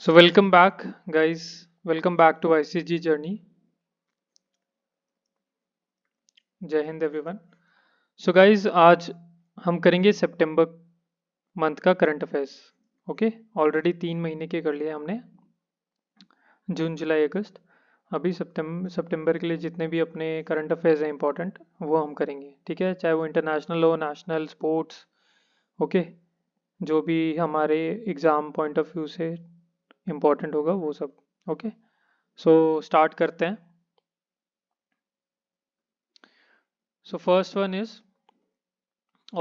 So welcome back, guys. Welcome back to ICG Journey. जय Hind everyone. So guys आज हम करेंगे सितंबर मंथ का करंट अफेयर्स. ओके, ऑलरेडी 3 महीने के कर लिए हमने. जून जुलाई अगस्त. अभी सितंबर के लिए जितने भी अपने करंट अफेयर्स हैं इंपॉर्टेंट वो हम करेंगे. ठीक है, चाहे वो इंटरनेशनल हो, नेशनल, स्पोर्ट्स. ओके, जो भी हमारे एग्ज़ाम पॉइंट ऑफ व्यू से इम्पोर्टेंट होगा वो सब. ओके, सो स्टार्ट करते हैं. So first one is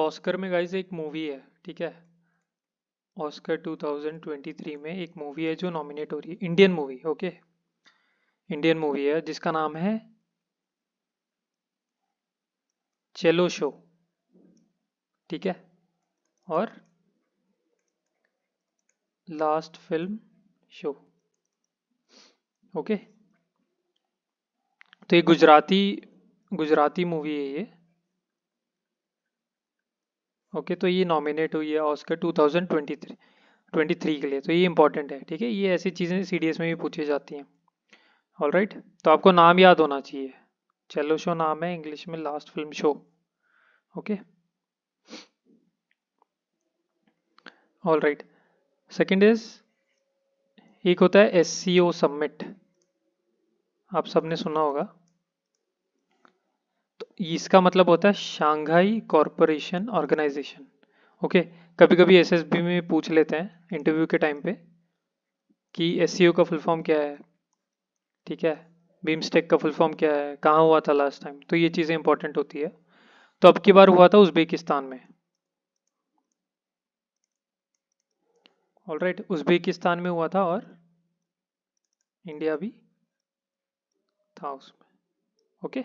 Oscar में गाइज एक मूवी है. ठीक है, ऑस्कर 2023 में एक मूवी है जो नॉमिनेट हो रही है. Indian movie. Okay, Indian movie है जिसका नाम है चेलो शो. ठीक है, और लास्ट फिल्म शो. ओके, तो ये गुजराती गुजराती मूवी है ये. ओके, तो ये नॉमिनेट हुई है ऑस्कर 2023 के लिए. तो ये इंपॉर्टेंट है. ठीक है, ये ऐसी चीज़ें सीडीएस में भी पूछी जाती हैं. ऑल राइट, तो आपको नाम याद होना चाहिए. चेलो शो नाम है, इंग्लिश में last film show. Okay, all right. Second is एक होता है SCO सबमिट. आप सबने सुना होगा. तो इसका मतलब होता है शांघाई कॉरपोरेशन ऑर्गेनाइजेशन. ओके, कभी कभी SSB में पूछ लेते हैं इंटरव्यू के टाइम पे कि SCO का फुल फॉर्म क्या है. ठीक है, बीमस्टेक का फुल फॉर्म क्या है, कहाँ हुआ था लास्ट टाइम. तो ये चीज़ें इंपॉर्टेंट होती है. तो अब की बार हुआ था उज्बेकिस्तान में. ऑल राइट, उज्बेकिस्तान में हुआ था और इंडिया भी था उसमें. ओके,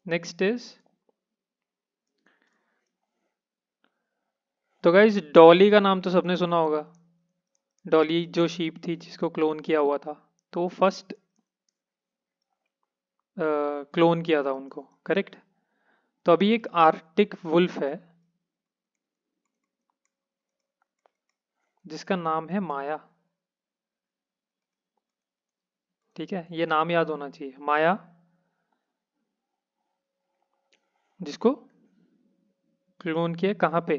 नेक्स्ट इज तो गाइज डॉली का नाम तो सबने सुना होगा. डॉली जो शीप थी जिसको क्लोन किया हुआ था, तो फर्स्ट क्लोन किया था उनको. करेक्ट. तो अभी एक आर्टिक वुल्फ है जिसका नाम है माया. ठीक है, ये नाम याद होना चाहिए, माया. जिसको क्लोन किया कहाँ पे?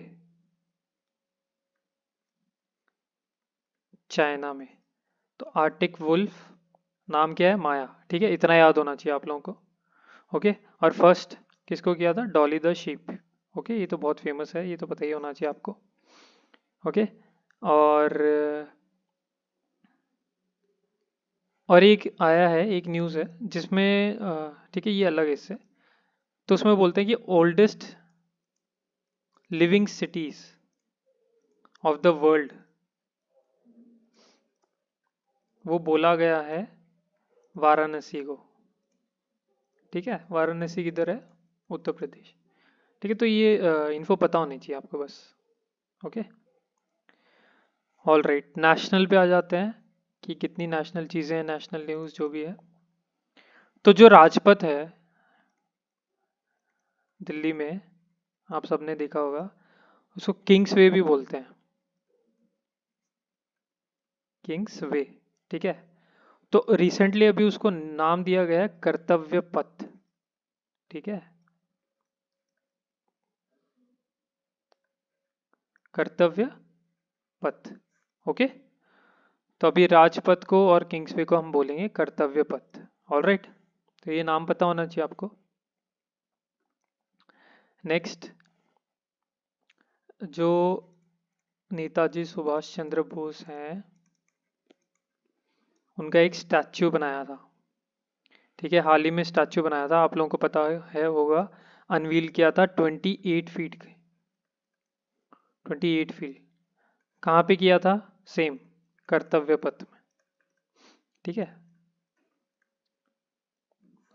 चाइना में. तो आर्टिक वुल्फ नाम क्या है? माया. ठीक है, इतना याद होना चाहिए आप लोगों को. ओके, और फर्स्ट किसको किया था? Dolly the sheep. ओके, ये तो बहुत फेमस है, ये तो पता ही होना चाहिए आपको. ओके, और एक आया है, एक न्यूज़ है जिसमें ठीक है, ये अलग है इससे. तो उसमें बोलते हैं कि oldest living cities of the world, वो बोला गया है वाराणसी को. ठीक है, वाराणसी किधर है? उत्तर प्रदेश. ठीक है, तो ये इन्फो पता होनी चाहिए आपको बस. Okay, all right. नेशनल पे आ जाते हैं कि कितनी नेशनल चीज़ें हैं, नेशनल न्यूज़ जो भी है. तो जो राजपथ है दिल्ली में, आप सबने देखा होगा, उसको किंग्स वे भी बोलते हैं. किंग्स वे. ठीक है, तो रिसेंटली अभी उसको नाम दिया गया है कर्तव्य पथ. ठीक है, कर्तव्य पथ. ओके, तो अभी राजपथ को और किंग्सवे को हम बोलेंगे कर्तव्य पथ. ऑल राइट, तो ये नाम पता होना चाहिए आपको. नेक्स्ट, जो नेताजी सुभाष चंद्र बोस हैं, उनका एक स्टैच्यू बनाया था. ठीक है, हाल ही में स्टैच्यू बनाया था, आप लोगों को पता है होगा. अनवील किया था 28 फीट के. 28 फीट. कहाँ पे किया था? सेम कर्तव्य पथ में. ठीक है,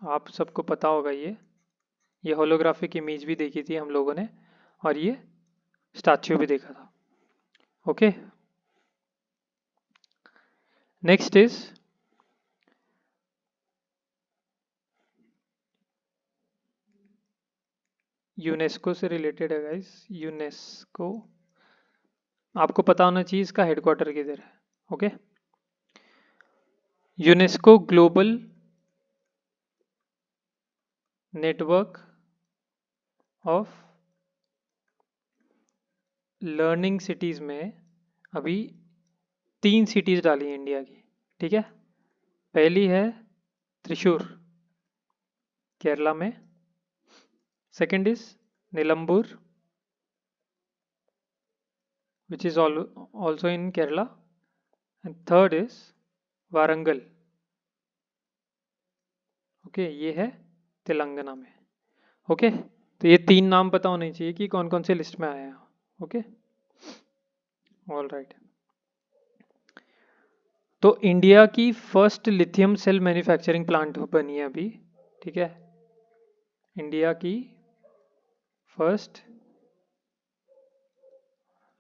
आप सबको पता होगा ये होलोग्राफिक इमेज भी देखी थी हम लोगों ने, और ये स्टैच्यू भी देखा था. ओके, नेक्स्ट इज यूनेस्को से रिलेटेड है गाइस. यूनेस्को आपको पता होना चाहिए इसका हेडक्वार्टर किधर है। Okay, UNESCO global network of learning cities में अभी 3 सिटीज डाली है इंडिया की, ठीक है। पहली है त्रिशूर, केरला में। Second is Nilambur, which is also in Kerala, and third is Warangal. Okay, ये है तेलंगाना में। ओके, तो ये 3 नाम पता होने चाहिए कि कौन कौन से लिस्ट में आए हैं। Okay, all right. तो इंडिया की first lithium cell manufacturing plant बनी है अभी, ठीक है। इंडिया की first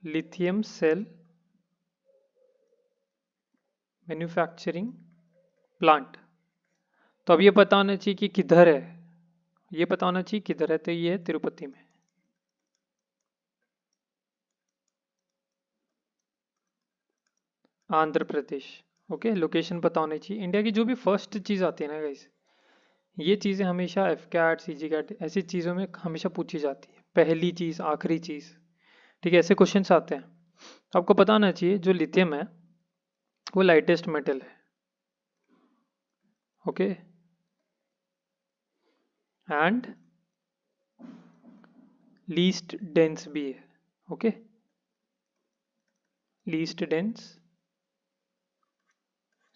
lithium cell manufacturing plant. तो अब ये पता होना चाहिए कि किधर है, ये पता होना चाहिए किधर है। तो ये है तिरुपति में। आंध्र प्रदेश। ओके, लोकेशन पता होनी चाहिए। इंडिया की जो भी फर्स्ट चीज़ आती है ना गाइस, ये चीज़ें हमेशा एफ कैट सी जी कैट ऐसी चीज़ों में हमेशा पूछी जाती है, पहली चीज़ आखिरी चीज़, ठीक है। ऐसे क्वेश्चंस आते हैं। तो आपको पता होना चाहिए जो लिथियम है वो लाइटेस्ट मेटल है। ओके, एंड लीस्ट डेंस भी है। Okay, least dense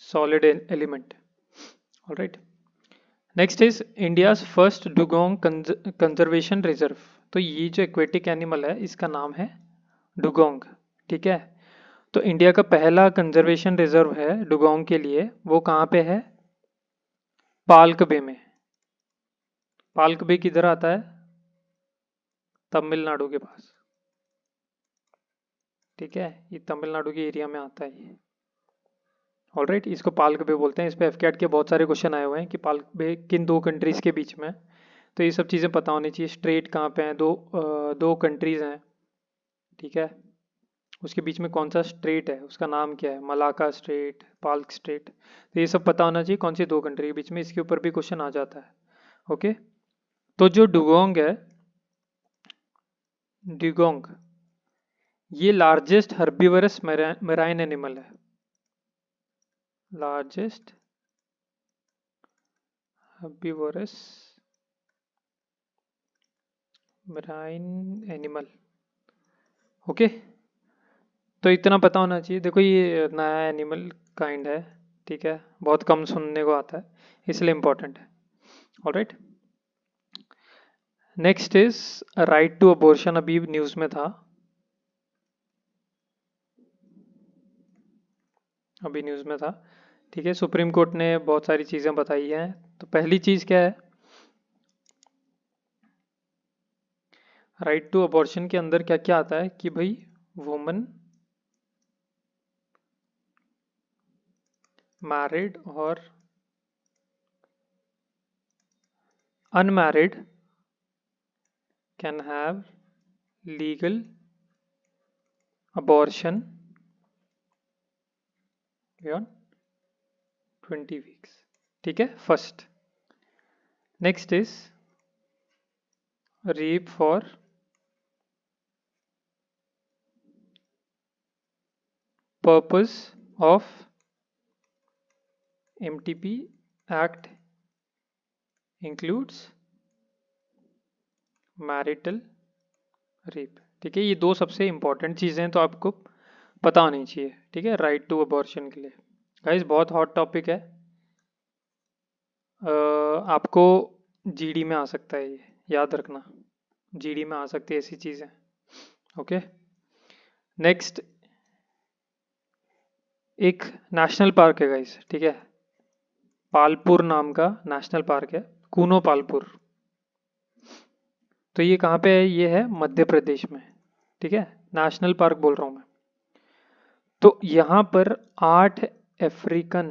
solid element. Alright, next is India's first dugong conservation reserve. तो ये जो एक्वेटिक एनिमल है इसका नाम है डुगोंग, ठीक है। तो इंडिया का पहला कंजर्वेशन रिजर्व है डुगोंग के लिए, वो कहाँ पे है? पाल्क बे में। पाल्क बे किधर आता है? तमिलनाडु के पास, ठीक है। ये तमिलनाडु के एरिया में आता है ये। ऑलराइट, इसको पाल्क बे बोलते हैं। इस पे एफकेट के बहुत सारे क्वेश्चन आए हुए हैं कि पाल्क बे किन 2 कंट्रीज के बीच में। तो ये सब चीज़ें पता होनी चाहिए। स्ट्रेट कहाँ पे हैं? दो कंट्रीज हैं, ठीक है। उसके बीच में कौन सा स्ट्रेट है, उसका नाम क्या है? Malacca strait, Palk straight. तो ये सब पता होना चाहिए कौन सी 2 कंट्री के बीच में। इसके ऊपर भी क्वेश्चन आ जाता है। ओके, तो जो डुगोंग है, डुगोंग, ये लार्जेस्ट हर्बीवरस मेराइन एनिमल है। Largest herbivores marine animal. Okay, तो इतना पता होना चाहिए। देखो ये नया एनिमल काइंड है, ठीक है, बहुत कम सुनने को आता है, इसलिए इम्पोर्टेंट है। All right, next is right to abortion. अभी न्यूज में था, अभी न्यूज में था, ठीक है। सुप्रीम कोर्ट ने बहुत सारी चीजें बताई हैं। तो पहली चीज क्या है? राइट टू अबॉर्शन के अंदर क्या क्या आता है कि भाई वुमन मैरिड और unmarried can have legal abortion beyond 20 weeks, ठीक है, first. Next is rape for purpose of MTP act includes marital rape, ठीक है। ये 2 सबसे इंपॉर्टेंट चीजें हैं, तो आपको पता होनी चाहिए, ठीक है, राइट टू अबॉर्शन के लिए। गाइस बहुत हॉट टॉपिक है। आपको जीडी में आ सकता है, ये याद रखना, जीडी में आ सकती है ऐसी चीजें। ओके, नेक्स्ट एक नेशनल पार्क है गाइस, ठीक है। पालपुर नाम का नेशनल पार्क है, कूनो पालपुर। तो ये कहाँ पे है? ये है मध्य प्रदेश में, ठीक है। नेशनल पार्क बोल रहा हूँ मैं। तो यहाँ पर 8 अफ्रीकन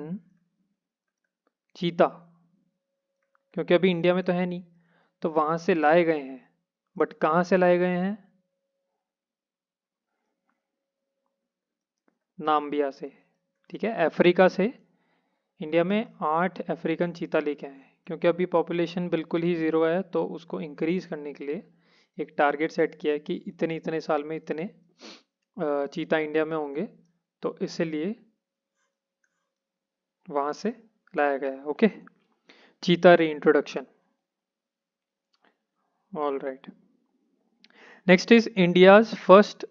चीता, क्योंकि अभी इंडिया में तो है नहीं, तो वहां से लाए गए हैं। बट कहाँ से लाए गए हैं? नाम्बिया से। ठीक है, अफ्रीका से इंडिया में 8 अफ्रीकन चीता लेके आए हैं, क्योंकि अभी पॉपुलेशन बिल्कुल ही ज़ीरो है, तो उसको इंक्रीज करने के लिए एक टारगेट सेट किया है कि इतने इतने साल में इतने चीता इंडिया में होंगे, तो इसलिए वहाँ से लाया गया है। ओके, चीता reintroduction. All right, next is India's first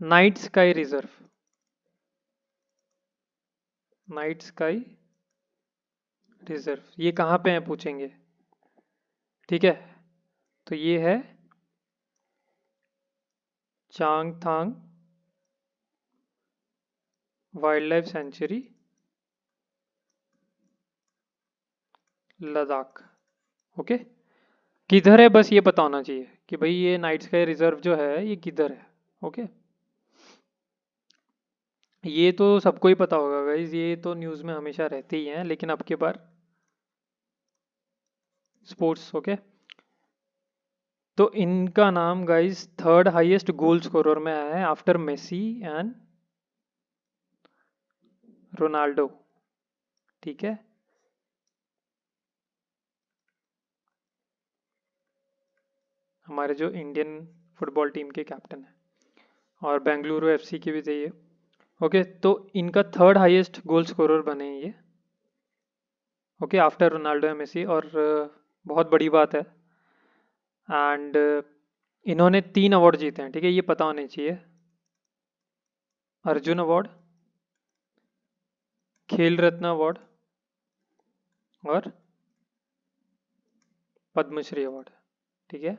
night sky reserve. Night sky reserve ये कहाँ पे है पूछेंगे। ठीक है, तो ये है Changthang wild life sanctuary, Ladakh. Okay, किधर है बस ये पता होना चाहिए कि भाई ये नाइट स्काई रिजर्व जो है ये किधर है। ओके, ये तो सबको ही पता होगा गाइज, ये तो न्यूज़ में हमेशा रहते ही हैं, लेकिन अब की बार स्पोर्ट्स। ओके, तो इनका नाम guys third highest goal scorer में आया है आफ्टर मेसी एंड रोनाल्डो। ठीक है, हमारे जो इंडियन फुटबॉल टीम के कैप्टन है, और बेंगलुरु एफसी की भी थे ये। ओके, तो इनका थर्ड हाईएस्ट गोल स्कोरर बने हैं ये। Okay, after Ronaldo and Messi, और बहुत बड़ी बात है। एंड इन्होंने 3 अवार्ड जीते हैं। ठीक है, ये पता होने चाहिए। अर्जुन अवार्ड, खेल रत्न अवार्ड और पद्मश्री अवार्ड। ठीक है,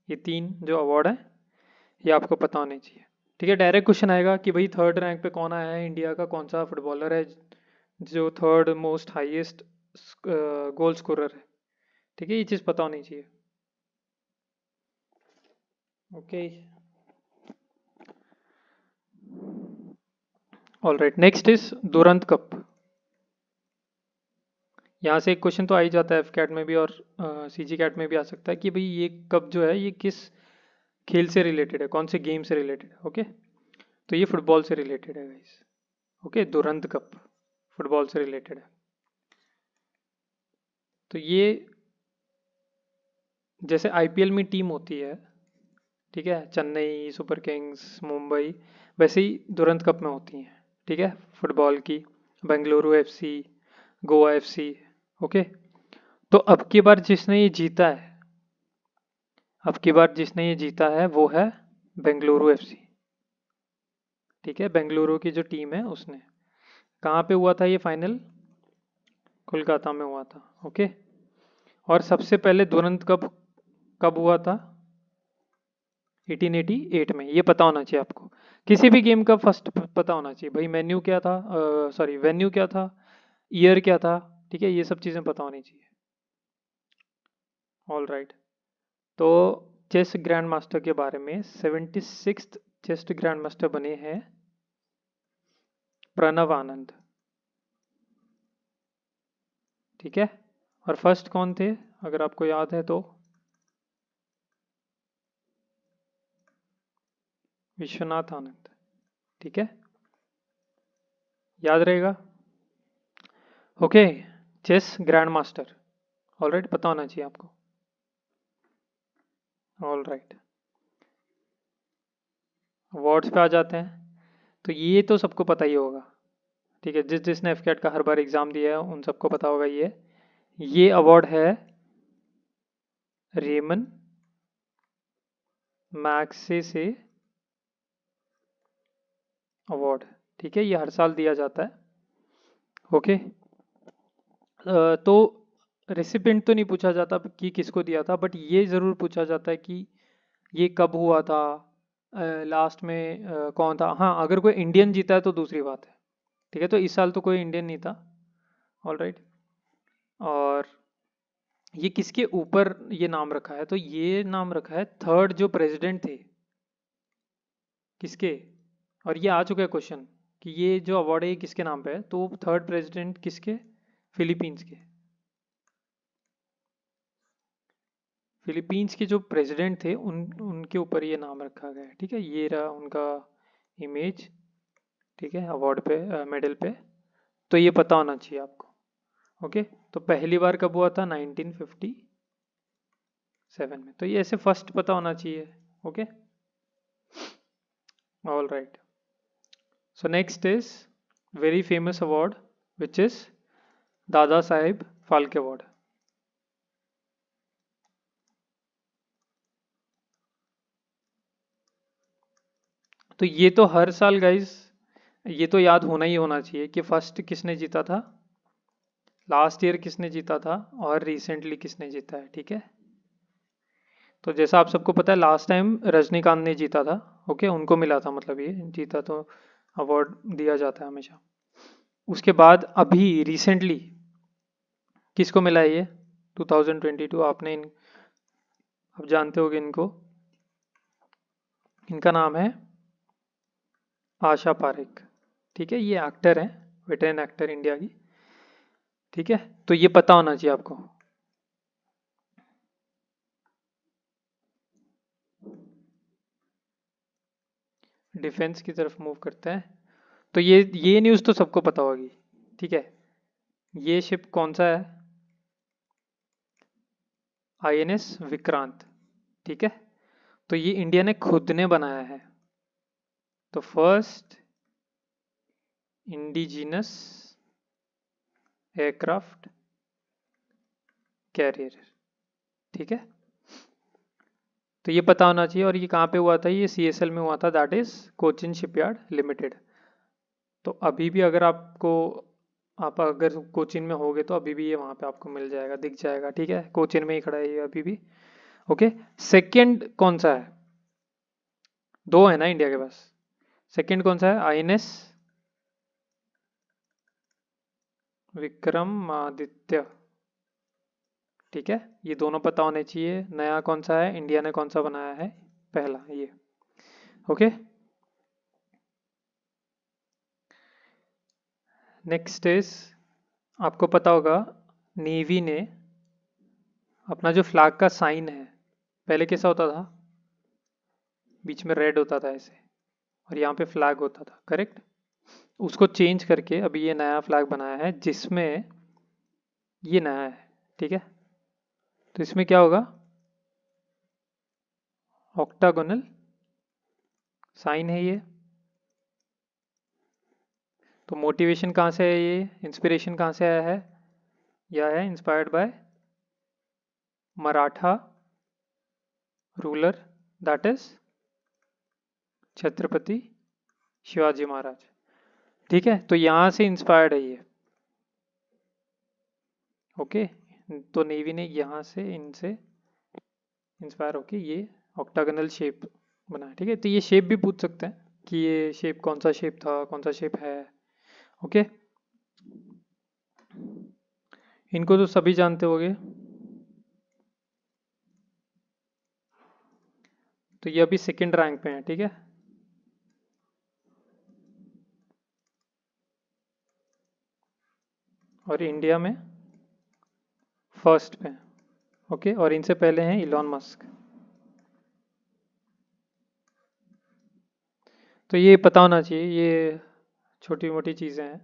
ये 3 जो अवार्ड हैं ये आपको पता होने चाहिए। ठीक है, डायरेक्ट क्वेश्चन आएगा कि भाई थर्ड रैंक पे कौन आया है, इंडिया का कौन सा फुटबॉलर है जो third most highest goal scorer है। ठीक है, ये चीज़ पता होनी चाहिए। Okay, all right, next is Durand cup. यहाँ से एक क्वेश्चन तो आ ही जाता है एफ कैट में भी और सीजी कैट में भी आ सकता है कि भाई ये कप जो है ये किस खेल से रिलेटेड है, कौन से गेम से रिलेटेड है। ओके, तो ये फुटबॉल से रिलेटेड है गाइस। ओके, दुरंत कप फुटबॉल से रिलेटेड है। तो ये जैसे आईपीएल में टीम होती है, ठीक है, चेन्नई सुपर किंग्स, मुंबई, वैसे ही दुरंत कप में होती हैं। ठीक है, फुटबॉल की Bengaluru FC, Goa FC. Okay, तो अब की बार जिसने ये जीता है, अब की बार जिसने ये जीता है वो है बेंगलुरु एफसी। ठीक है, बेंगलुरु की जो टीम है उसने, कहाँ पे हुआ था ये फाइनल, कोलकाता में हुआ था। ओके, और सबसे पहले दुरंत कप कब हुआ था, 1888 में। ये पता होना चाहिए आपको, किसी भी गेम का फर्स्ट पता होना चाहिए भाई, मेन्यू क्या था, सॉरी वेन्यू क्या था, ईयर क्या था। ठीक है, ये सब चीज़ें पता होनी चाहिए। ऑल राइट, तो चेस ग्रैंड मास्टर के बारे में 76th चेस ग्रैंड मास्टर बने हैं प्रणव आनंद। ठीक है, और फर्स्ट कौन थे अगर आपको याद है तो, विश्वनाथ आनंद। ठीक है, याद रहेगा। Okay, chess grandmaster, all right, पता होना चाहिए आपको। ऑल राइट, अवार्ड्स पे आ जाते हैं, तो ये तो सबको पता ही होगा। ठीक है, जिसने एफ कैट का हर बार एग्जाम दिया है उन सबको पता होगा। ये अवार्ड है रेमन मैग्सेसे अवार्ड। ठीक है, ये हर साल दिया जाता है। ओके, तो रेसिपिएंट तो नहीं पूछा जाता कि किसको दिया था, बट ये ज़रूर पूछा जाता है कि ये कब हुआ था, लास्ट में कौन था। हाँ, अगर कोई इंडियन जीता है तो दूसरी बात है। ठीक है, तो इस साल तो कोई इंडियन नहीं था। ऑल राइट, और ये किसके ऊपर ये नाम रखा है, तो ये नाम रखा है थर्ड जो प्रेसिडेंट थे किसके, और ये आ चुका है क्वेश्चन कि ये जो अवार्ड है ये किसके नाम पे है, तो थर्ड प्रेसिडेंट किसके, फिलीपींस के। फिलीपींस के जो प्रेसिडेंट थे उनके ऊपर ये नाम रखा गया है। ठीक है, ये रहा उनका इमेज। ठीक है, अवार्ड पे मेडल पे। तो ये पता होना चाहिए आपको। ओके, तो पहली बार कब हुआ था? 1957 में। तो ये ऐसे फर्स्ट पता होना चाहिए। Okay, all right. So next is very famous award which is Dada Saheb Phalke award. तो ये तो हर साल गाइस, ये तो याद होना ही होना चाहिए कि फर्स्ट किसने जीता था, लास्ट ईयर किसने जीता था, और रिसेंटली किसने जीता है। ठीक है, तो जैसा आप सबको पता है लास्ट टाइम रजनीकांत ने जीता था। ओके, उनको मिला था, मतलब ये जीता तो अवार्ड दिया जाता है हमेशा। उसके बाद अभी रिसेंटली किसको मिला है ये? 2022। आपने अब जानते होगे इनको। इनका नाम है आशा पारेख। ठीक है, ये एक्टर हैं, वेटरन एक्टर इंडिया की। ठीक है, तो ये पता होना चाहिए आपको। डिफेंस की तरफ मूव करते हैं। तो ये न्यूज़ तो सबको पता होगी। ठीक है, ये शिप कौन सा है? आईएनएस विक्रांत। ठीक है, तो ये इंडिया ने खुद ने बनाया है। तो फर्स्ट इंडिजिनस एयरक्राफ्ट कैरियर। ठीक है, तो ये पता होना चाहिए। और ये कहाँ पे हुआ था? ये सीएसएल में हुआ था, that is Cochin shipyard limited. तो अभी भी अगर आपको, आप अगर कोचिन में होगे तो अभी भी ये वहाँ पे आपको मिल जाएगा, दिख जाएगा। ठीक है, कोचिन में ही खड़ा है ये अभी भी। ओके, सेकंड कौन सा है? दो है ना इंडिया के पास। सेकंड कौन सा है? आईएनएस विक्रमादित्य। ठीक है, ये दोनों पता होने चाहिए। नया कौन सा है? इंडिया ने कौन सा बनाया है? पहला ये। ओके, नेक्स्ट इज, आपको पता होगा नेवी ने अपना जो फ्लैग का साइन है, पहले कैसा होता था? बीच में रेड होता था ऐसे, और यहाँ पे फ्लैग होता था, करेक्ट? उसको चेंज करके अभी ये नया फ्लैग बनाया है जिसमें ये नया है। ठीक है, तो इसमें क्या होगा? ऑक्टागोनल साइन है ये। तो मोटिवेशन कहाँ से है? ये इंस्पिरेशन कहाँ से आया है? यह है inspired by Maratha ruler, that is Chhatrapati Shivaji Maharaj. ठीक है, तो यहां से इंस्पायर्ड है ये। ओके, तो नेवी ने यहां से इनसे इंस्पायर होके ये ऑक्टागोनल शेप बनाया। ठीक है, तो ये शेप भी पूछ सकते हैं कि ये शेप कौन सा शेप था, कौन सा शेप है। ओके, इनको तो सभी जानते होंगे। तो ये अभी सेकंड रैंक पे है। ठीक है, और इंडिया में फर्स्ट पे। ओके, और इनसे पहले हैं इलॉन मस्क। तो ये पता होना चाहिए, ये छोटी मोटी चीज़ें हैं।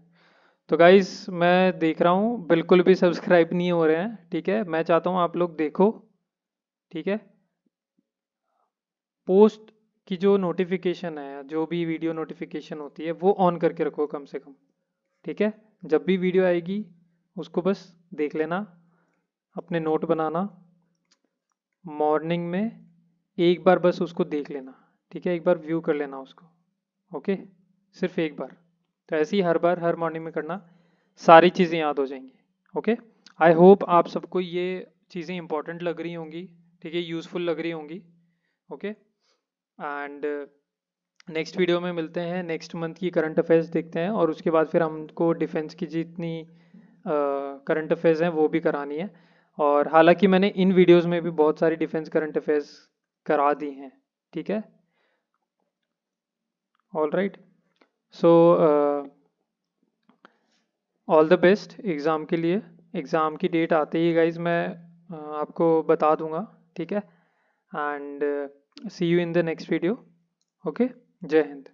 तो गाइस, मैं देख रहा हूँ बिल्कुल भी सब्सक्राइब नहीं हो रहे हैं। ठीक है, मैं चाहता हूँ आप लोग देखो। ठीक है, पोस्ट की जो नोटिफिकेशन है, जो भी वीडियो नोटिफिकेशन होती है वो ऑन करके रखो कम से कम। ठीक है, जब भी वीडियो आएगी उसको बस देख लेना, अपने नोट बनाना, मॉर्निंग में एक बार बस उसको देख लेना। ठीक है, एक बार व्यू कर लेना उसको। ओके, सिर्फ एक बार। तो ऐसे ही हर बार हर मॉर्निंग में करना, सारी चीज़ें याद हो जाएंगी। ओके, आई होप आप सबको ये चीज़ें इंपॉर्टेंट लग रही होंगी। ठीक है, यूज़फुल लग रही होंगी। ओके, एंड नेक्स्ट वीडियो में मिलते हैं, नेक्स्ट मंथ की करंट अफेयर्स देखते हैं, और उसके बाद फिर हमको डिफेंस की जितनी करंट अफेयर्स हैं वो भी करानी है। और हालांकि मैंने इन वीडियोस में भी बहुत सारी डिफेंस करंट अफेयर्स करा दी हैं। ठीक है, all right. So all the best exam के लिए। एग्ज़ाम की डेट आते ही गाइज मैं आपको बता दूंगा। ठीक है। And see you in the next video. Okay, जय हिंद।